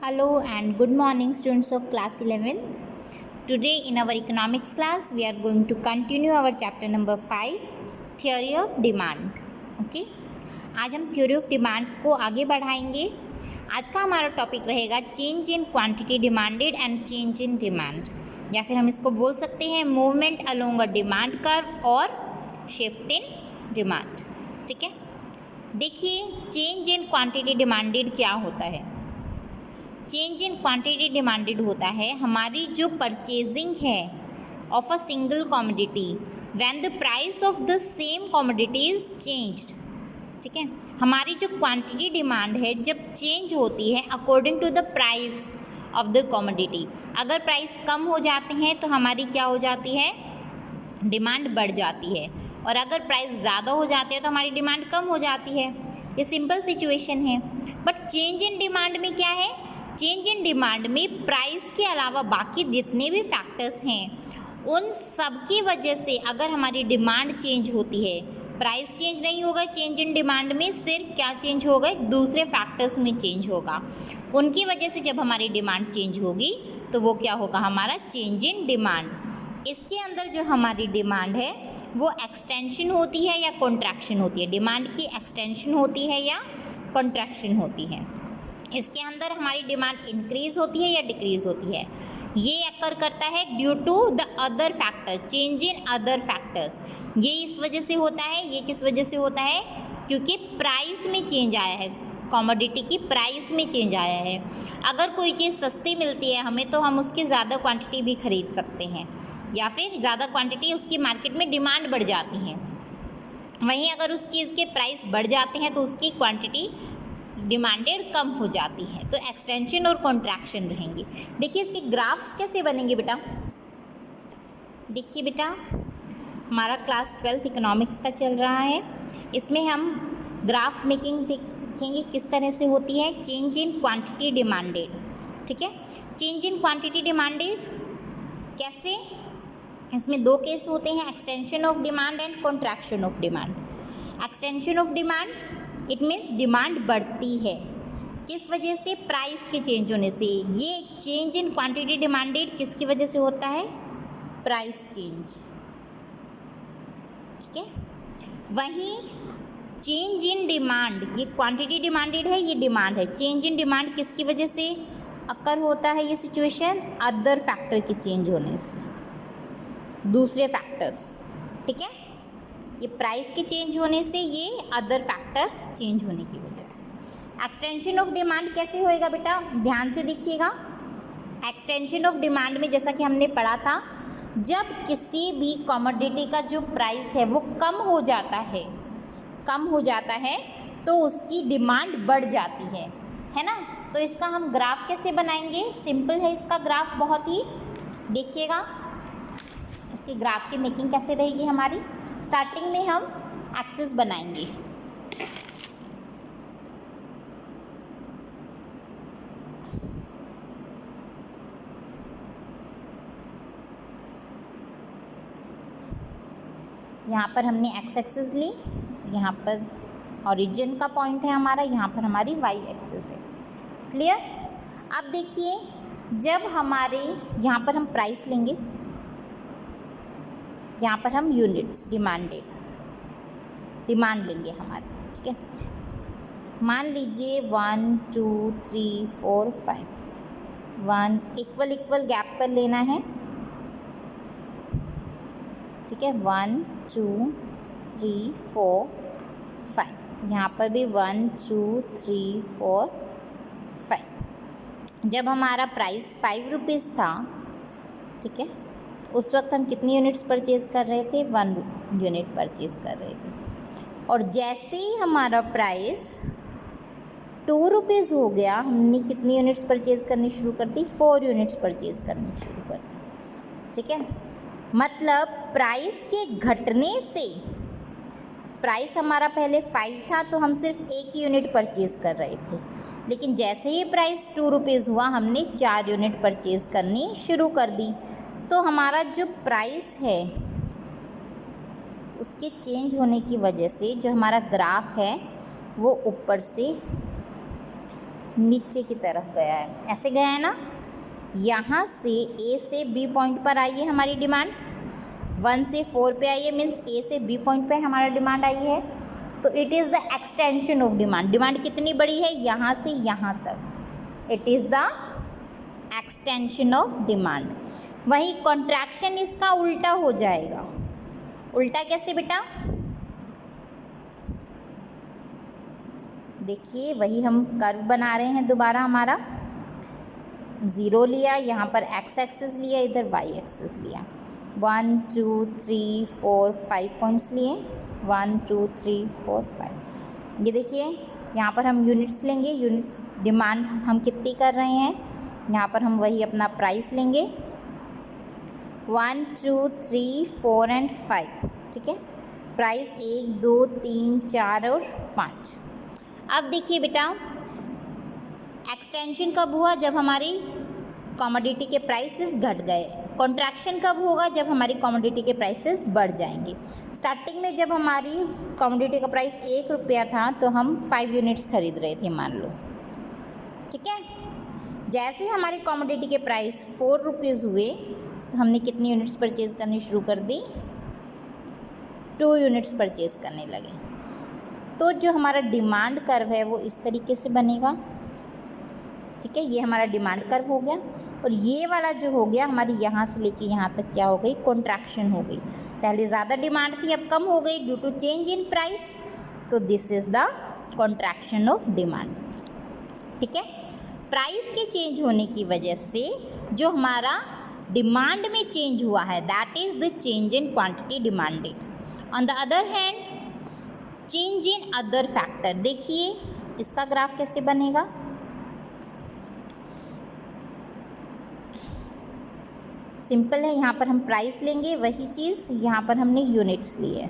Hello and good morning, students of class 11th. Today in our economics class we are going to continue our chapter number 5, theory of demand. Okay, आज हम theory of demand को आगे बढ़ाएंगे. आज का हमारा topic रहेगा change in quantity demanded and change in demand, या फिर हम इसको बोल सकते हैं movement along a demand curve और शिफ्ट इन डिमांड. ठीक है, देखिए चेंज इन क्वांटिटी डिमांडेड क्या होता है. चेंज इन क्वांटिटी डिमांडेड होता है हमारी जो परचेजिंग है of a single commodity when the price of the same commodity is changed. ठीक है, हमारी जो क्वांटिटी डिमांड है जब चेंज होती है according to the price of the commodity. अगर प्राइस कम हो जाते हैं तो हमारी क्या हो जाती है, डिमांड बढ़ जाती है, और अगर प्राइस ज़्यादा हो जाते हैं तो हमारी डिमांड कम हो जाती है. ये सिंपल सिचुएशन है. बट चेंज इन डिमांड में क्या है, चेंज इन डिमांड में प्राइस के अलावा बाकी जितने भी फैक्टर्स हैं उन सब की वजह से अगर हमारी डिमांड चेंज होती है, प्राइस चेंज नहीं होगा चेंज इन डिमांड में, सिर्फ क्या चेंज होगा, दूसरे फैक्टर्स में चेंज होगा. उनकी वजह से जब हमारी डिमांड चेंज होगी तो वो क्या होगा, हमारा चेंज इन डिमांड. इसके अंदर जो हमारी डिमांड है वो एक्सटेंशन होती है या कॉन्ट्रैक्शन होती है, डिमांड की एक्सटेंशन होती है या कॉन्ट्रैक्शन होती है. इसके अंदर हमारी डिमांड इंक्रीज़ होती है या डिक्रीज़ होती है. ये अकर करता है due to the other factor, change in other factors. ये इस वजह से होता है, ये किस वजह से होता है, क्योंकि प्राइस में चेंज आया है, कॉमोडिटी की प्राइस में चेंज आया है. अगर कोई चीज़ सस्ती मिलती है हमें तो हम उसकी ज़्यादा क्वांटिटी भी खरीद सकते हैं, या फिर ज़्यादा क्वांटिटी उसकी मार्केट में डिमांड बढ़ जाती है. वहीं अगर उस चीज़ के प्राइस बढ़ जाते हैं तो उसकी क्वांटिटी डिमांडेड कम हो जाती है. तो एक्सटेंशन और कॉन्ट्रैक्शन रहेंगे. देखिए इसके ग्राफ्स कैसे बनेंगे बेटा. देखिए बेटा, हमारा क्लास 12th इकोनॉमिक्स का चल रहा है, इसमें हम ग्राफ मेकिंग देखेंगे किस तरह से होती है. Change in quantity demanded. ठीक है, चेंज इन क्वांटिटी डिमांडेड कैसे, इसमें दो केस होते हैं, extension of demand and contraction of demand. Extension of demand it means demand बढ़ती है, किस वजह से, प्राइस के चेंज होने से. ये चेंज इन क्वांटिटी डिमांडेड किसकी वजह से होता है, प्राइस चेंज. ठीक है, वहीं चेंज इन डिमांड, ये क्वांटिटी डिमांडेड है, ये डिमांड है. चेंज इन डिमांड किसकी वजह से अकर होता है, ये सिचुएशन अदर फैक्टर के चेंज होने से, दूसरे फैक्टर्स. ठीक है, ये प्राइस के चेंज होने से, ये अदर फैक्टर चेंज होने की वजह से. एक्सटेंशन ऑफ डिमांड कैसे होएगा बेटा, ध्यान से देखिएगा. एक्सटेंशन ऑफ डिमांड में जैसा कि हमने पढ़ा था, जब किसी भी कमोडिटी का जो प्राइस है वो कम हो जाता है तो उसकी डिमांड बढ़ जाती है ना. तो इसका हम ग्राफ कैसे बनाएंगे, सिंपल है इसका ग्राफ बहुत ही. देखिएगा इसके ग्राफ की मेकिंग कैसे रहेगी हमारी. स्टार्टिंग में हम एक्सिस बनाएंगे. यहाँ पर हमने एक्स एक्सिस ली, यहाँ पर ओरिजिन का पॉइंट है हमारा, यहाँ पर हमारी वाई एक्सिस है. क्लियर. अब देखिए जब हमारे यहाँ पर हम प्राइस लेंगे, यहाँ पर हम यूनिट्स डिमांड लेंगे हमारे. ठीक है, मान लीजिए 1 2 3 4 5, 1 इक्वल गैप पर लेना है. ठीक है, 1 2 3 4 5, यहाँ पर भी 1 2 3 4 5. जब हमारा प्राइस 5 रुपीज़ था, ठीक है, उस वक्त हम कितनी यूनिट्स परचेज़ कर रहे थे, 1 यूनिट परचेज़ कर रहे थे. और जैसे ही हमारा प्राइस 2 रुपीज़ हो गया, हमने कितनी यूनिट्स परचेज़ करनी शुरू कर दी, 4 यूनिट्स परचेज़ करनी शुरू कर दी. ठीक है, मतलब प्राइस के घटने से, प्राइस हमारा पहले 5 था तो हम सिर्फ 1 यूनिट परचेज़ कर रहे थे, लेकिन जैसे ही प्राइस 2 रुपीज़ हुआ हमने 4 यूनिट परचेज़ करनी शुरू कर दी. तो हमारा जो प्राइस है उसके चेंज होने की वजह से जो हमारा ग्राफ है वो ऊपर से नीचे की तरफ गया है, ऐसे गया है ना। यहाँ से ए से बी पॉइंट पर आई है हमारी डिमांड, 1 से 4 पे आई है, मीन्स ए से बी पॉइंट पे हमारा डिमांड आई है। तो it is the extension of demand. Demand कितनी बड़ी है, यहाँ से यहाँ तक, it is the extension of demand. वहीं कॉन्ट्रैक्शन इसका उल्टा हो जाएगा। उल्टा कैसे बेटा, देखिए वही हम कर्व बना रहे हैं दोबारा। हमारा 0 लिया, यहाँ पर एक्स एक्सिस लिया, इधर वाई एक्सिस लिया, 1 2 3 4 5 पॉइंट्स लिए, 1 2 3 4 5। ये देखिए यहाँ पर हम यूनिट्स लेंगे, यूनिट्स डिमांड हम कितनी कर रहे हैं, यहाँ पर हम वही अपना प्राइस लेंगे, 1 2 3 4 एंड 5, ठीक है। प्राइस 1 2 3 4 और 5। अब देखिए बेटा, एक्सटेंशन कब हुआ, जब हमारी कमोडिटी के प्राइसेस घट गए। कॉन्ट्रैक्शन कब होगा, जब हमारी कमोडिटी के प्राइसेस बढ़ जाएंगे। स्टार्टिंग में जब हमारी कमोडिटी का प्राइस 1 रुपया था तो हम 5 यूनिट्स खरीद रहे थे, मान लो, ठीक है। जैसे हमारी कमोडिटी के प्राइस 4 रुपीज़ हुए तो हमने कितनी यूनिट्स परचेज़ करनी शुरू कर दी, 2 यूनिट्स परचेज़ करने लगे। तो जो हमारा डिमांड कर्व है वो इस तरीके से बनेगा, ठीक है। ये हमारा डिमांड कर्व हो गया। और ये वाला जो हो गया हमारी यहाँ से लेके यहाँ तक क्या हो गई, कॉन्ट्रैक्शन हो गई। पहले ज़्यादा डिमांड थी, अब कम हो गई due to change in price. तो this is the contraction of demand, ठीक है। प्राइस के चेंज होने की वजह से जो हमारा डिमांड में चेंज हुआ है, that is the change in quantity demanded. On the other hand, change in other factor, देखिए इसका ग्राफ कैसे बनेगा। सिंपल है, यहाँ पर हम प्राइस लेंगे, वही चीज़ यहाँ पर हमने यूनिट्स लिए,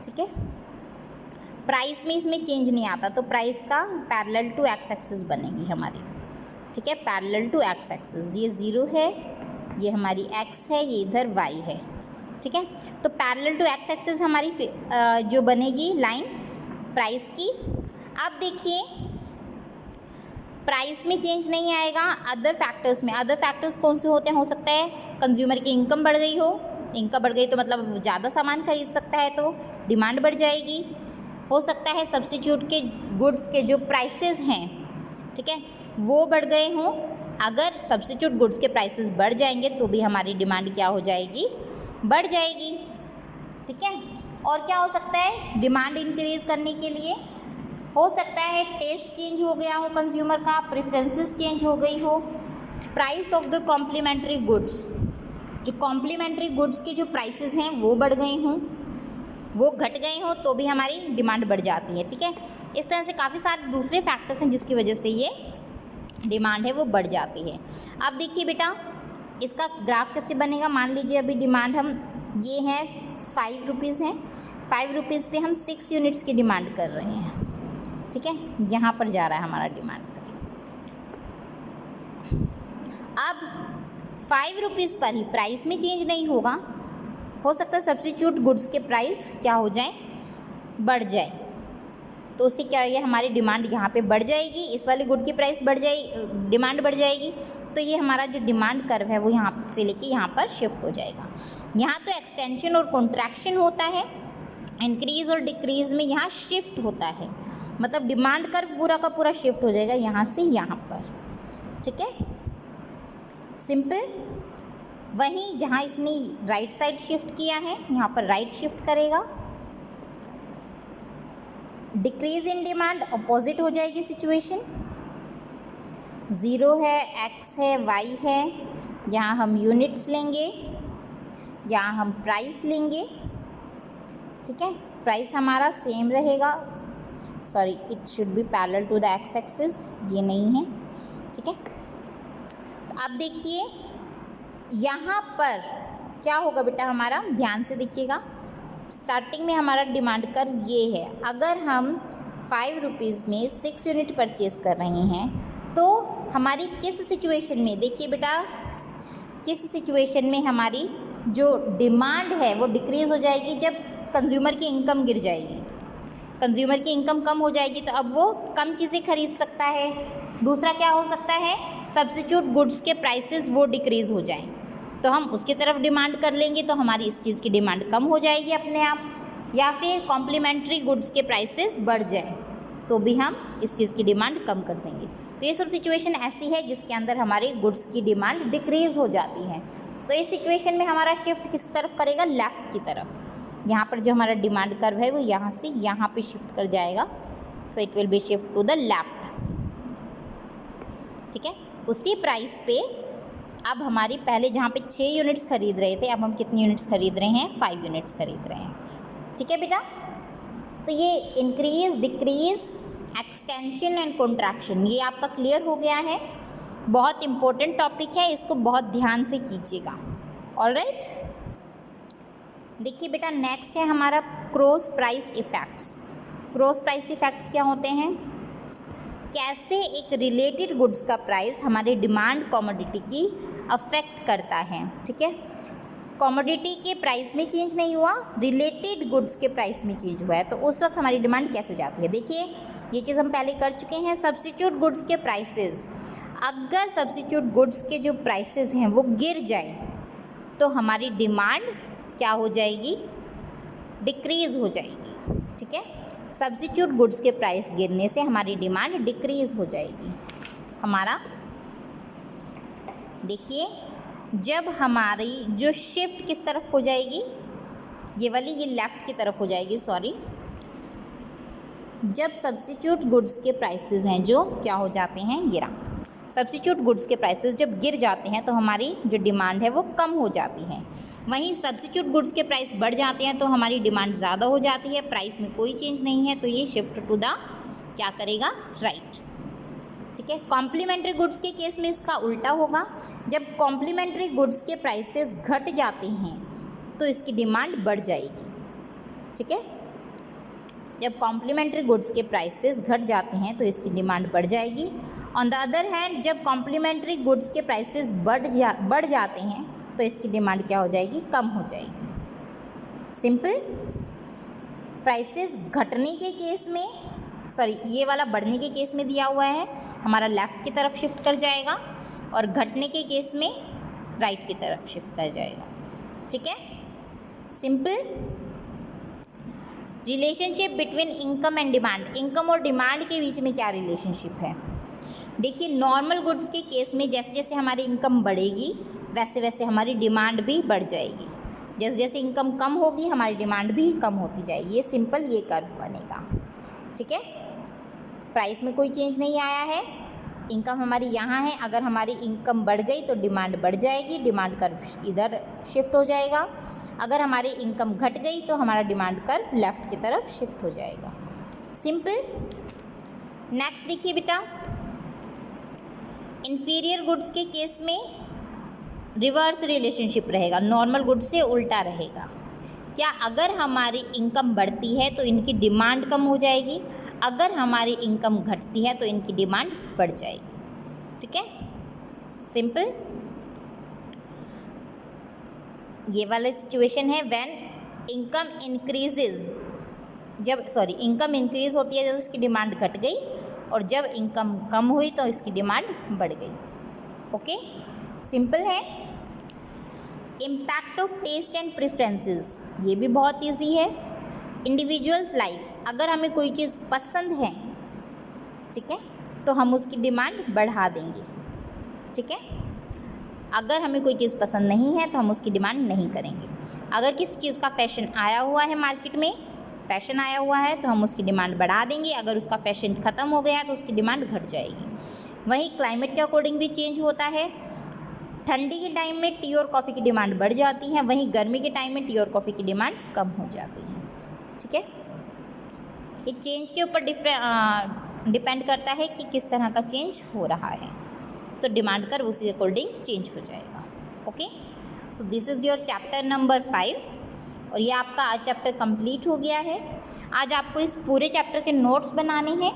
ठीक है। प्राइस में इसमें चेंज नहीं आता तो प्राइस का पैरेलल टू एक्स एक्सिस बनेगी हमारी, ठीक है, पैरेलल टू एक्स एक्सिस। ये 0 है, ये हमारी x है, ये इधर y है, ठीक है। तो पैरेलल टू एक्स एक्सिस हमारी जो बनेगी लाइन प्राइस की। अब देखिए प्राइस में चेंज नहीं आएगा, अदर फैक्टर्स में। अदर फैक्टर्स कौन से होते हैं, हो सकता है कंज्यूमर की इनकम बढ़ गई हो, इनकम बढ़ गई तो मतलब ज़्यादा सामान खरीद सकता है तो डिमांड बढ़ जाएगी। हो सकता है सब्स्टिट्यूट के गुड्स के जो प्राइसेस हैं, ठीक है, वो बढ़ गए हों। अगर सब्स्टिट्यूट गुड्स के प्राइसेस बढ़ जाएंगे तो भी हमारी डिमांड क्या हो जाएगी, बढ़ जाएगी, ठीक है। और क्या हो सकता है, डिमांड इंक्रीज करने के लिए हो सकता है टेस्ट चेंज हो गया हो कंज्यूमर का, प्रेफरेंसेस चेंज हो गई हो। Price of the complementary goods, जो कॉम्प्लीमेंट्री गुड्स के जो प्राइसेस हैं वो बढ़ गए हों, वो घट गए हों तो भी हमारी डिमांड बढ़ जाती है, ठीक है। इस तरह से काफ़ी सारे दूसरे फैक्टर्स हैं जिसकी वजह से ये डिमांड है वो बढ़ जाती है। अब देखिए बेटा इसका ग्राफ कैसे बनेगा। मान लीजिए अभी डिमांड हम ये है 5 रुपीज़ हैं, 5 रुपीज़ पे हम 6 यूनिट्स की डिमांड कर रहे हैं, ठीक है। यहाँ पर जा रहा है हमारा डिमांड का। अब 5 रुपीज़ पर ही प्राइस में चेंज नहीं होगा, हो सकता है सब्स्टिट्यूट गुड्स के प्राइस क्या हो जाए, बढ़ जाए, तो उससे क्या है हमारी डिमांड यहाँ पे बढ़ जाएगी, इस वाले गुड की प्राइस बढ़ जाएगी, डिमांड बढ़ जाएगी। तो ये हमारा जो डिमांड कर्व है वो यहाँ से लेके यहाँ पर शिफ्ट हो जाएगा। यहाँ तो एक्सटेंशन और कॉन्ट्रैक्शन होता है, इंक्रीज़ और डिक्रीज़ में यहाँ शिफ्ट होता है, मतलब डिमांड कर्व पूरा का पूरा शिफ्ट हो जाएगा यहाँ से यहाँ पर, ठीक है, सिंपल। वहीं जहाँ इसने राइट साइड शिफ्ट किया है यहाँ पर राइट शिफ्ट करेगा। डिक्रीज इन डिमांड अपोजिट हो जाएगी सिचुएशन, 0 है, x है, y है, यहाँ हम यूनिट्स लेंगे, यहाँ हम प्राइस लेंगे, ठीक है। प्राइस हमारा सेम रहेगा, sorry it should be parallel to the X axis, ये नहीं है, ठीक है। तो अब देखिए यहाँ पर क्या होगा बेटा हमारा, ध्यान से देखिएगा। स्टार्टिंग में हमारा डिमांड कर्व ये है, अगर हम 5 रुपीज़ में 6 यूनिट परचेज़ कर रहे हैं तो हमारी किस सिचुएशन में, देखिए बेटा किस सिचुएशन में हमारी जो डिमांड है वो डिक्रीज़ हो जाएगी, जब कंज्यूमर की इनकम गिर जाएगी। कंज्यूमर की इनकम कम हो जाएगी तो अब वो कम चीज़ें खरीद सकता है। दूसरा क्या हो सकता है, सब्स्टिट्यूट गुड्स के प्राइसेस वो डिक्रीज़ हो जाएं, तो हम उसकी तरफ डिमांड कर लेंगे तो हमारी इस चीज़ की डिमांड कम हो जाएगी अपने आप। या फिर कॉम्प्लीमेंट्री गुड्स के प्राइसेस बढ़ जाए तो भी हम इस चीज़ की डिमांड कम कर देंगे। तो ये सब सिचुएशन ऐसी है जिसके अंदर हमारे गुड्स की डिमांड डिक्रीज़ हो जाती है। तो इस सिचुएशन में हमारा शिफ्ट किस तरफ करेगा, लेफ़्ट की तरफ। यहाँ पर जो हमारा डिमांड कर्व है वो यहाँ से यहाँ पे शिफ्ट कर जाएगा, so it will be shift to the left. ठीक है, उसी प्राइस पे अब हमारी पहले जहाँ पे 6 यूनिट्स खरीद रहे थे, अब हम कितनी यूनिट्स खरीद रहे हैं, 5 यूनिट्स खरीद रहे हैं। ठीक है बेटा, तो ये increase, decrease, extension and contraction ये आपका क्लियर हो गया है। बहुत इंपॉर्टेंट टॉपिक है, इसको बहुत ध्यान से कीजिएगा। ऑलराइट, देखिए बेटा नेक्स्ट है हमारा cross price effects. Cross price effects क्या होते हैं, कैसे एक रिलेटेड गुड्स का प्राइस हमारे डिमांड कमोडिटी की अफेक्ट करता है। ठीक है, कमोडिटी के प्राइस में चेंज नहीं हुआ, रिलेटेड गुड्स के प्राइस में चेंज हुआ है, तो उस वक्त हमारी डिमांड कैसे जाती है। देखिए ये चीज़ हम पहले कर चुके हैं। सब्स्टिट्यूट गुड्स के प्राइसेस, अगर सब्स्टिट्यूट गुड्स के जो प्राइसेस हैं वो गिर जाए तो हमारी डिमांड क्या हो जाएगी, डिक्रीज़ हो जाएगी। ठीक है, सब्स्टिट्यूट गुड्स के प्राइस गिरने से हमारी डिमांड डिक्रीज़ हो जाएगी। हमारा देखिए जब हमारी जो शिफ्ट किस तरफ हो जाएगी, ये वाली ये लेफ़्ट की तरफ हो जाएगी, सॉरी। जब सब्स्टिट्यूट गुड्स के प्राइसेस हैं जो क्या हो जाते हैं, गिरा, सब्स्टिट्यूट गुड्स के प्राइसेस जब गिर जाते हैं तो हमारी जो डिमांड है वो कम हो जाती है। वहीं सब्स्टिट्यूट गुड्स के प्राइस बढ़ जाते हैं तो हमारी डिमांड ज़्यादा हो जाती है, प्राइस में कोई चेंज नहीं है, तो ये शिफ्ट टू द क्या करेगा, राइट। ठीक है, कॉम्प्लीमेंट्री गुड्स के केस में इसका उल्टा होगा। जब कॉम्प्लीमेंट्री गुड्स के प्राइसेस घट जाते हैं तो इसकी डिमांड बढ़ जाएगी। ठीक है, जब कॉम्प्लीमेंट्री गुड्स के प्राइसेस घट जाते हैं तो इसकी डिमांड बढ़ जाएगी। ऑन द अदर हैंड जब कॉम्प्लीमेंट्री गुड्स के प्राइसेस बढ़ जाते हैं तो इसकी डिमांड क्या हो जाएगी, कम हो जाएगी। सिंपल। प्राइसेस घटने के केस में, सॉरी ये वाला बढ़ने के केस में दिया हुआ है, हमारा लेफ़्ट की तरफ शिफ्ट कर जाएगा, और घटने के केस में राइट की तरफ शिफ्ट कर जाएगा। ठीक है, simple. Relationship between income and demand, income और डिमांड के बीच में क्या रिलेशनशिप है। देखिए नॉर्मल गुड्स के केस में जैसे जैसे हमारी इनकम बढ़ेगी वैसे वैसे हमारी डिमांड भी बढ़ जाएगी, जैसे जैसे इनकम कम होगी हमारी डिमांड भी कम होती जाएगी। ये सिंपल ये कर्व बनेगा। ठीक है, प्राइस में कोई चेंज नहीं आया है, इनकम हमारी यहाँ है, अगर हमारी इनकम बढ़ गई तो डिमांड बढ़ जाएगी, डिमांड कर्व इधर शिफ्ट हो जाएगा। अगर हमारी इनकम घट गई तो हमारा डिमांड कर्व लेफ़्ट की तरफ शिफ्ट हो जाएगा। सिंपल। नेक्स्ट देखिए बेटा, इन्फीरियर गुड्स के केस में रिवर्स रिलेशनशिप रहेगा, नॉर्मल गुड्स से उल्टा रहेगा। क्या अगर हमारी इनकम बढ़ती है तो इनकी डिमांड कम हो जाएगी, अगर हमारी इनकम घटती है तो इनकी डिमांड बढ़ जाएगी। ठीक है, सिंपल। ये वाला सिचुएशन है when income increases, income increase होती है तो इसकी डिमांड घट गई, और जब इनकम कम हुई तो इसकी डिमांड बढ़ गई। ओके, सिंपल है। Impact of taste and preferences, ये भी बहुत इजी है। इंडिविजुअल्स लाइक्स, अगर हमें कोई चीज़ पसंद है, ठीक है, तो हम उसकी डिमांड बढ़ा देंगे। ठीक है, अगर हमें कोई चीज़ पसंद नहीं है तो हम उसकी डिमांड नहीं करेंगे। अगर किसी चीज़ का फैशन आया हुआ है, मार्केट में फैशन आया हुआ है, तो हम उसकी डिमांड बढ़ा देंगे, अगर उसका फैशन ख़त्म हो गया तो उसकी डिमांड घट जाएगी। वहीं क्लाइमेट के अकॉर्डिंग भी चेंज होता है। ठंडी के टाइम में टी और कॉफ़ी की डिमांड बढ़ जाती है, वहीं गर्मी के टाइम में टी और कॉफ़ी की डिमांड कम हो जाती है। ठीक है, ये चेंज के ऊपर डिपेंड करता है कि किस तरह का चेंज हो रहा है, तो डिमांड कर्व उसी अकॉर्डिंग चेंज हो जाएगा। Okay, so this is your chapter number 5, और ये आपका आज चैप्टर कंप्लीट हो गया है। आज आपको इस पूरे चैप्टर के नोट्स बनाने हैं,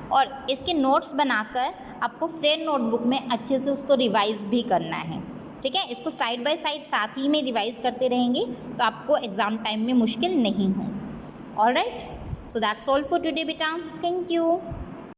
और इसके नोट्स बनाकर आपको फिर नोटबुक में अच्छे से उसको रिवाइज़ भी करना है। ठीक है, इसको साइड बाय साइड साथ ही में रिवाइज़ करते रहेंगे तो आपको एग्ज़ाम टाइम में मुश्किल नहीं होगी। Alright, So that's all for today beta. Thank you.